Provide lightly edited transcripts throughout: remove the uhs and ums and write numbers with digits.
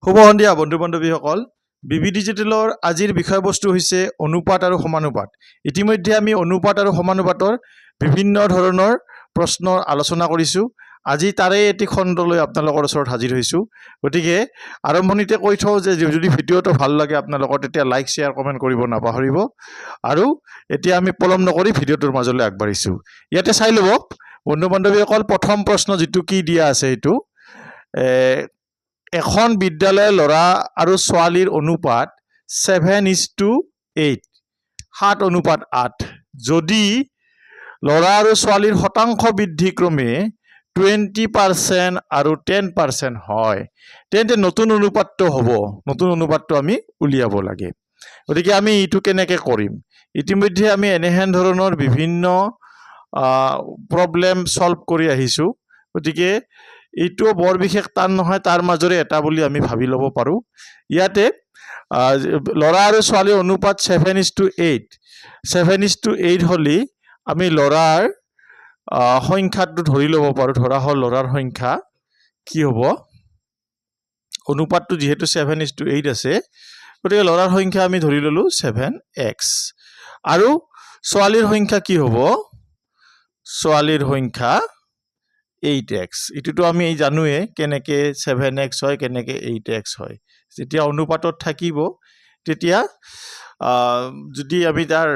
শুভ সন্ধিয়া বন্ধু বান্ধৱীসকল। বিবি ডিজিটেলৰ আজিৰ বিষয়বস্তু হৈছে অনুপাত আৰু সমানুপাত। ইতিমধ্যে আমি অনুপাত আৰু সমানুপাতৰ বিভিন্ন ধৰণৰ প্ৰশ্নৰ আলোচনা কৰিছোঁ। আজি তাৰে এটি খণ্ড লৈ আপোনালোকৰ ওচৰত হাজিৰ হৈছোঁ। গতিকে আৰম্ভণিতে কৈ থওঁ যে যদি ভিডিঅ'টো ভাল লাগে আপোনালোকৰ তেতিয়া লাইক শ্বেয়াৰ কমেণ্ট কৰিব নাপাহৰিব। আৰু এতিয়া আমি পলম নকৰি ভিডিঅ'টোৰ মাজলৈ আগবাঢ়িছোঁ। ইয়াতে চাই ল'ব বন্ধু বান্ধৱীসকল, প্ৰথম প্ৰশ্ন যিটো কি দিয়া আছে এইটো এখন বিদ্যালয়ৰ ল'ৰা আৰু ছোৱালীৰ অনুপাত 7:8, 7:8। যদি ল'ৰা আৰু ছোৱালীৰ শতাংশ বৃদ্ধি ক্ৰমে 20% আৰু 10% হয়, তেন্তে নতুন অনুপাতটো হ'ব। নতুন অনুপাতটো আমি উলিয়াব লাগে। গতিকে আমি এইটো কেনেকৈ কৰিম? ইতিমধ্যে আমি এনেহেন ধৰণৰ বিভিন্ন প্ৰব্লেম সলভ কৰি আহিছোঁ। গতিকে এইটো বৰ বিশেষ টান নহয়, তাৰ মাজৰে এটা বুলি আমি ভাবি ল'ব পাৰোঁ। ইয়াতে ল'ৰা আৰু ছোৱালীৰ অনুপাত 7:8, 7:8 হ'লে আমি ল'ৰাৰ সংখ্যাটো ধৰি ল'ব পাৰোঁ। ধৰা হ'ল ল'ৰাৰ সংখ্যা কি হ'ব? অনুপাতটো যিহেতু 7:8 আছে, গতিকে ল'ৰাৰ সংখ্যা আমি ধৰি ল'লোঁ 7x। আৰু ছোৱালীৰ সংখ্যা কি হ'ব? ছোৱালীৰ সংখ্যা 8x। এইটোতো আমি জানোৱে কেনেকৈ 7x হয়, কেনেকৈ 8x হয়। যেতিয়া অনুপাতত থাকিব তেতিয়া যদি আমি তাৰ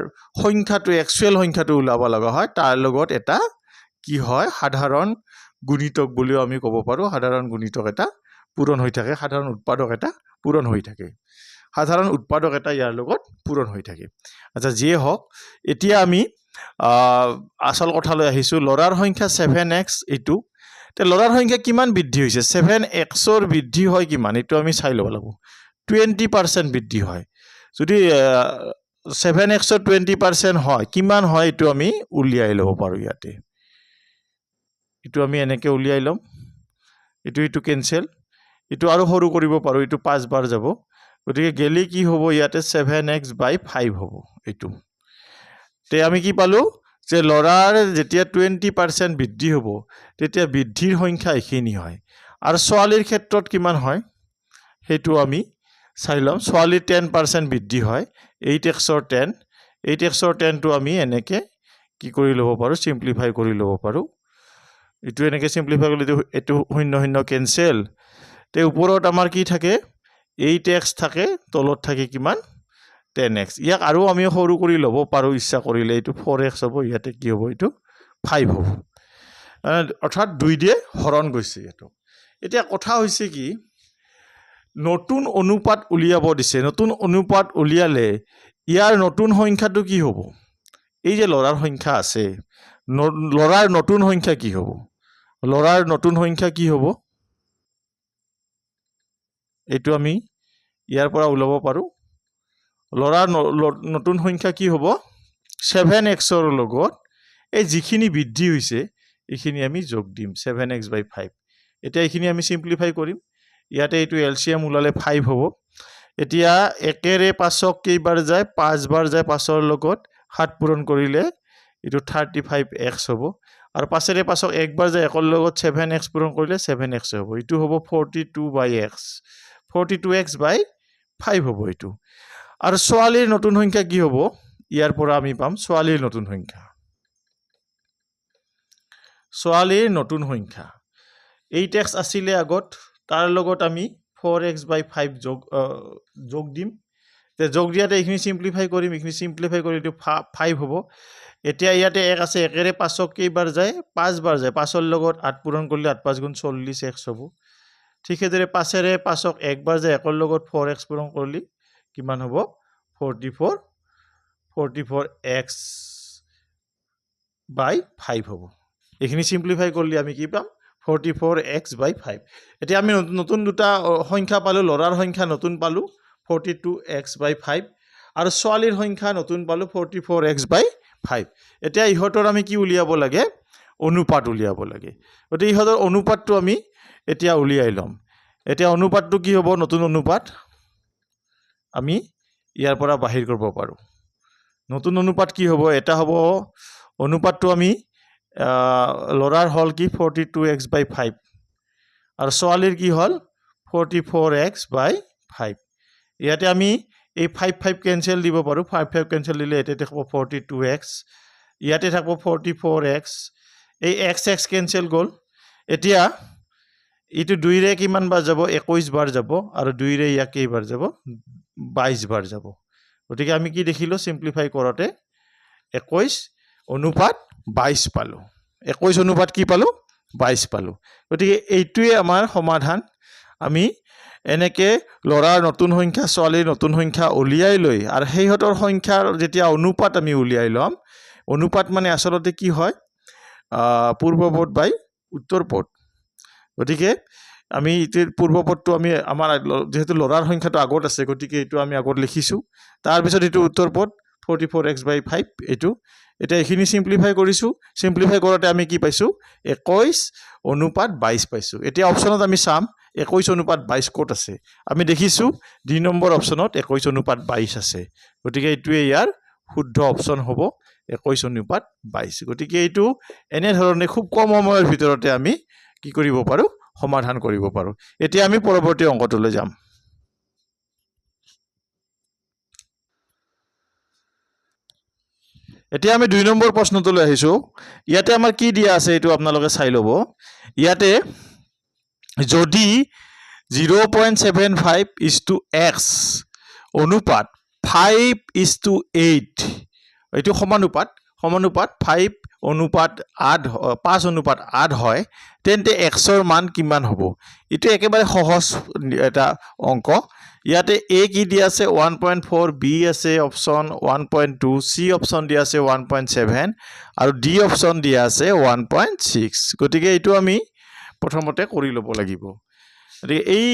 সংখ্যাটো একচুৱেল সংখ্যাটো ওলাব লগা হয়, তাৰ লগত এটা কি হয়? সাধাৰণ গুণিতক বুলিও আমি ক'ব পাৰোঁ। সাধাৰণ গুণিতক এটা পূৰণ হৈ থাকে, সাধাৰণ উৎপাদক এটা পূৰণ হৈ থাকে। সাধাৰণ উৎপাদক এটা ইয়াৰ লগত পূৰণ হৈ থাকে। আচ্ছা, যিয়ে হওক, এতিয়া আমি আচল কথালৈ আহিছোঁ। ল'ৰাৰ সংখ্যা 7x এইটো। তে ল'ৰাৰ সংখ্যা কিমান বৃদ্ধি হৈছে? 7xৰ বৃদ্ধি হয় কিমান? এইটো আমি চাই ল'ব লাগিব। 20% বৃদ্ধি হয়। যদি 7xৰ 20% হয়, কিমান হয় এইটো আমি উলিয়াই ল'ব পাৰোঁ ইয়াতে। এইটো আমি এনেকৈ উলিয়াই ল'ম। এইটো কেঞ্চেল। এইটো আৰু সৰু কৰিব পাৰোঁ। এইটো 5 বাৰ যাব। গতিকে গেলি কি হ'ব? ইয়াতে 7x/5 হ'ব এইটো। তে আমি কি পালোঁ? যে ল'ৰাৰ যেতিয়া 20% বৃদ্ধি হ'ব, তেতিয়া বৃদ্ধিৰ সংখ্যা এইখিনি হয়। আৰু ছোৱালীৰ ক্ষেত্ৰত কিমান হয় সেইটো আমি চাই ল'ম। ছোৱালীৰ 10% বৃদ্ধি হয়, 8xৰ 10। 8xৰ 10টো আমি এনেকৈ কি কৰি ল'ব পাৰোঁ? চিম্প্লিফাই কৰি ল'ব পাৰোঁ। এইটো এনেকৈ চিম্প্লিফাই কৰিলে এইটো 0 কেঞ্চেল। তে ওপৰত আমাৰ কি থাকে? 8x থাকে, তলত থাকে কিমান? 10x। ইয়াক আৰু আমি সৰু কৰি ল'ব পাৰোঁ ইচ্ছা কৰিলে। এইটো 4x হ'ব। ইয়াতে কি হ'ব? এইটো 5 হ'ব। অৰ্থাৎ 2 দিয়ে হৰণ গৈছে এইটো। এতিয়া কথা হৈছে কি? নতুন অনুপাত উলিয়াব দিছে। নতুন অনুপাত উলিয়ালে ইয়াৰ নতুন সংখ্যাটো কি হ'ব? এই যে ল'ৰাৰ সংখ্যা আছে, ল'ৰাৰ নতুন সংখ্যা কি হ'ব? ল'ৰাৰ নতুন সংখ্যা কি হ'ব? এইটো আমি ইয়াৰ পৰা ওলাব পাৰোঁ। ল'ৰাৰ নতুন সংখ্যা কি হ'ব? 7xৰ লগত এই যিখিনি বৃদ্ধি হৈছে এইখিনি আমি যোগ দিম, 7x/5। এতিয়া এইখিনি আমি চিম্প্লিফাই কৰিম। ইয়াতে এইটো এলচিএম ওলালে 5 হ'ব। এতিয়া 1ৰে 5ক কেইবাৰ যায়? 5 বাৰ যায় 5ৰ লগত। 7 পূৰণ কৰিলে এইটো 35x হ'ব। আৰু 5ৰে 5ক একবাৰ যায় 1ৰ লগত, 7x পূৰণ কৰিলে 7x হ'ব। এইটো হ'ব 42x, 42x/5 হ'ব এইটো। আৰু ছোৱালীৰ নতুন সংখ্যা কি হ'ব? ইয়াৰ পৰা আমি পাম ছোৱালীৰ নতুন সংখ্যা। ছোৱালীৰ নতুন সংখ্যা 8x আছিলে আগত, তাৰ লগত আমি 4x/5 যোগ দিম। যোগ দিয়াতে এইখিনি চিম্প্লিফাই কৰিম। এইখিনি চিম্প্লিফাই কৰি এইটো 5 হ'ব। এতিয়া ইয়াতে 1 আছে, 1ৰে 5ক কেইবাৰ যায়? 5 বাৰ যায়। 5ৰ লগত 8 পূৰণ কৰিলে 8 5 গুণ 40x হ'ব। ঠিক সেইদৰে 5ৰে 5ক একবাৰ যায় 1ৰ লগত, 4x পূৰণ কৰিলে কিমান হ'ব? 44x/5 হ'ব। এইখিনি চিম্প্লিফাই কৰিলে আমি কি পাম? 44x/5। এতিয়া আমি নতুন দুটা সংখ্যা পালোঁ। ল'ৰাৰ সংখ্যা নতুন পালোঁ 42x/5, আৰু ছোৱালীৰ সংখ্যা নতুন পালোঁ 44x/5। এতিয়া ইহঁতৰ আমি কি উলিয়াব লাগে? অনুপাত উলিয়াব লাগে। গতিকে ইহঁতৰ অনুপাতটো আমি এতিয়া উলিয়াই ল'ম। এতিয়া অনুপাতটো কি হ'ব? নতুন অনুপাত আমি ইয়াৰ পৰা বাহিৰ কৰিব পাৰোঁ। নতুন অনুপাত কি হ'ব? এটা হ'ব অনুপাতটো আমি ল'ৰাৰ হ'ল কি? 42x/5, আৰু ছোৱালীৰ কি হ'ল? 44x বাই 5 ইয়াতে আমি এই 5 কেনসেল দিব পাৰো 5 কেনসেল দিলে এতে থাকিব 42x ইয়াতে থাকিব 44x এই x কেনসেল গল এতিয়া ইটো 2 ৰে কিমান বাৰ যাব 21 বাৰ যাব আৰু 2 ৰে ইয়া কেইবাৰ যাব 22 বাৰ যাব গতিকে আমি কি দেখিলো সিম্পলিফাই কৰতে 21 অনুপাত 22 পালো 21 অনুপাত কি পালো 22 পালো গতিকে এইটোৱে আমাৰ সমাধান আমি এনেকে লৰাৰ নতুন সংখ্যা ছোৱালীৰ নতুন সংখ্যা উলিয়াই লৈ আৰু হেইহতৰ সংখ্যাৰ যেতিয়া অনুপাত আমি উলিয়াই লম অনুপাত মানে আসলতে কি হয় পূৰ্বপদ বাই উত্তৰপদ গতিকে আমি ইতিৰ পূৰ্বপদটো আমি আমাৰ যেহেতু লৰাৰ সংখ্যাটো আগত আছে গতিকে এটো আমি আগত লিখিছো তাৰ পিছত এটো উত্তৰপদ 44x by 5 এটো এটা এখিনি সিম্পলিফাই কৰিছো সিম্পলিফাই কৰতে আমি কি পাইছো 21 অনুপাত 22 পাইছো এতিয়া অপচনত আমি চাম 21 অনুপাত 22 কোট আছে আমি দেখিছো 2 নম্বৰ অপচনত 21 অনুপাত 22 আছে গতিকে এটোৱে ইয়াৰ শুদ্ধ অপচন হ'ব 21 অনুপাত 22 গতিকে এটো এনে ধৰণে খুব কম সময়ৰ ভিতৰতে আমি কি কৰিব পাৰো সমাধান কৰিব পাৰো এতিয়া আমি পৰৱৰ্তী অংকটোলৈ যাম এতিয়া আমি 2 নম্বৰ প্ৰশ্নটোলৈ আহিছো ইয়াতে আমাৰ কি দিয়া আছে এটো আপোনালোকে চাই লব ইয়াতে যদি 0.75:x অনুপাত 5:8 এটো সমানুপাত 5 অনুপাত 8 5 অনুপাত 8 হয় তেন্তে x ৰ মান কিমান হ'ব এটো একেবাৰে সহজ এটা অংক ইয়াতে a কি দিয়া আছে 1.4 b আছে অপচন 1.2 c অপচন দিয়া আছে 1.7 আৰু d অপচন দিয়া আছে 1.6 গতিকে এটো আমি প্ৰথমতে কৰি লব লাগিব গতিকে এই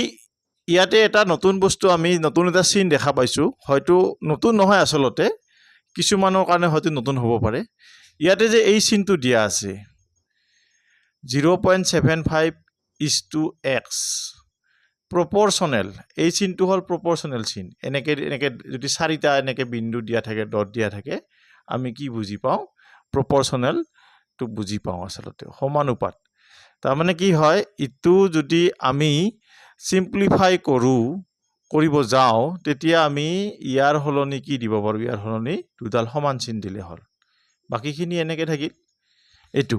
ইয়াতে এটা নতুন বস্তু আমি নতুন এটা চিন দেখা পাইছো হয়তো নতুন নহয় আসলতে কিছুমানৰ কাৰণে হয়তো নতুন হ'ব পাৰে ইয়াতে যে এই চিনটো দিয়া আছে 0.75:x proportional এই চিনটো হল proportional চিন এনেকে যদি চাৰিটা এনেকে বিন্দু দিয়া থাকে ডট দিয়া থাকে আমি কি বুজি পাওঁ proportional তো বুজি পাওঁ আসলতে সমানুপাত তাৰ মানে কি হয় ইটো যদি আমি সিম্পলিফাই কৰিব যাও তেতিয়া আমি ইয়াৰ হলনি কি দিব পাৰো ইয়াৰ হলনি দুডাল সমান চিন দিলে হল বাকিখিনি এনেকে থাকিল এটো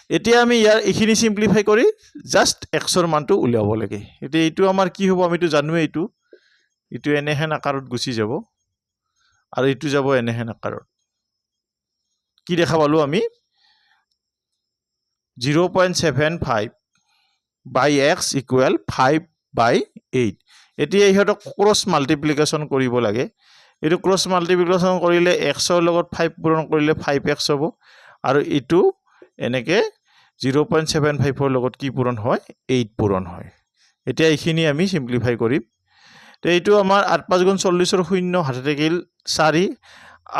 এতিয়া আমি ইয়াৰ এখিনি সিম্পলিফাই কৰি জাস্ট x ৰ মানটো উলিয়াব লাগে এতিয়া এটো আমাৰ কি হ'ব আমিটো জানো এটো এনেহেন আকাৰত গুছি যাব আৰু এটো যাব এনেহেন আকাৰত কি দেখা পালো আমি 0.75/x equal 5/8 এতিয়া ইহতক ক্ৰস মাল্টিপ্লিকেশন কৰিব লাগে এটো ক্ৰস মাল্টিপ্লিকেশন কৰিলে x ৰ লগত 5 পূৰণ কৰিলে 5x হ'ব আৰু এটো এনেকে 0.75 ৰ লগত কি পূৰণ হয় 8 পূৰণ হয় এতিয়া এখিনি আমি সিম্পলিফাই কৰিম তে এটো আমাৰ 8 5 গুণ 40 ৰ 0 হাতে থাকিল 4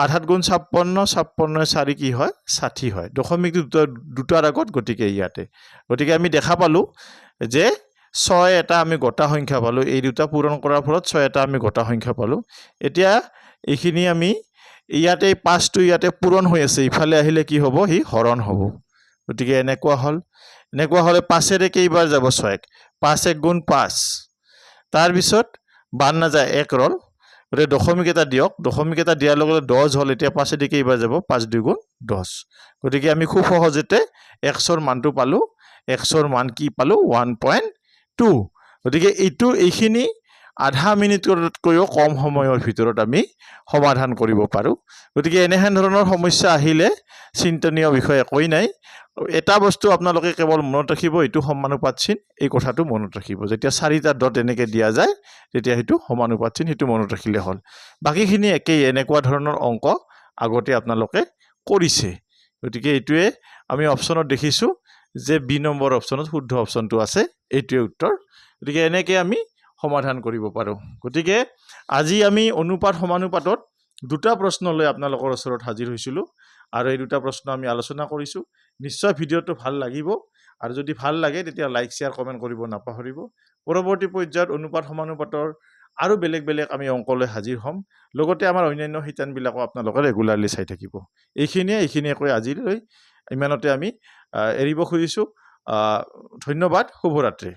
8 গুণ 56 56 4 কি হয় 60 হয় দশমিক দুটাৰ আগত গতিকে ইয়াতে গতিকে আমি দেখা পালো যে 6 এটা আমি গটা সংখ্যা পালো এই দুটা পূৰণ কৰাৰ ফলত 6 এটা আমি গটা সংখ্যা পালো এতিয়া এখিনি আমি ইয়াতে 5 টো ইয়াতে পূৰণ হৈ আছে ইফালে আহিলে কি হ'ব হি হৰণ হ'ব গতিকে এনেকুৱা হলে 5 ৰে কেইবাৰ যাব 6 5 1 গুণ 5 তাৰ পিছত বান না যায় 1 ৰল ৰে দশমিক এটা দিয়ক দশমিক এটা দিয়াৰ লগে 10 হল এতিয়া 5 ৰে কেইবাৰ যাব 5 2 গুণ 10 গতিকে আমি খুব সহজতে x ৰ মানটো পালো x ৰ মান কি পালো 1.2 গতিকে এটো এইখিনি আধা মিনিটতকৈও কম সময়ৰ ভিতৰত আমি সমাধান কৰিব পাৰো গতিকে এনেহেন ধৰণৰ সমস্যা আহিলে চিন্তনীয় বিষয় একোই নাই এটা বস্তু আপোনালোকে কেৱল মনত ৰাখিব এটো সমানুপাত চিন এই কথাটো মনত ৰাখিব যেতিয়া চাৰিটা ডট এনেকে দিয়া যায় তেতিয়া হেতু সমানুপাত চিন হেতু মনত ৰাখিলে হল বাকিখিনি একেই এনেকুৱা ধৰণৰ অংক আগতে আপোনালোকে কৰিছে গতিকে এটোৱে আমি অপচনত দেখিছো যে বি নম্বৰ অপচনত শুদ্ধ অপচনটো আছে এইটোৱে উত্তৰ গতিকে এনেকে আমি সমাধান কৰিব পাৰো গতিকে আজি আমি অনুপাত সমানুপাতত দুটা প্ৰশ্ন লৈ আপোনালোকৰ ওচৰত হাজিৰ হৈছিলো আৰু এই দুটা প্ৰশ্ন আমি আলোচনা কৰিছো নিশ্চয় ভিডিওটো ভাল লাগিব আৰু যদি ভাল লাগে তেতিয়া লাইক শেয়াৰ কমেন্ট কৰিব নাপাহৰিব পৰৱৰ্তী পৰ্যায়ত অনুপাত সমানুপাতৰ আৰু বেলেগ আমি অংকলৈ হাজিৰ হ'ম লগতে আমাৰ অন্যান্য শিতানবিলাকো আপোনালোকে ৰেগুলাৰলি চাই থাকিব এইখিনিয়ে কৈ আজিলৈ ইমানতে আমি এৰিব খুজিছো ধন্যবাদ শুভৰাত্ৰি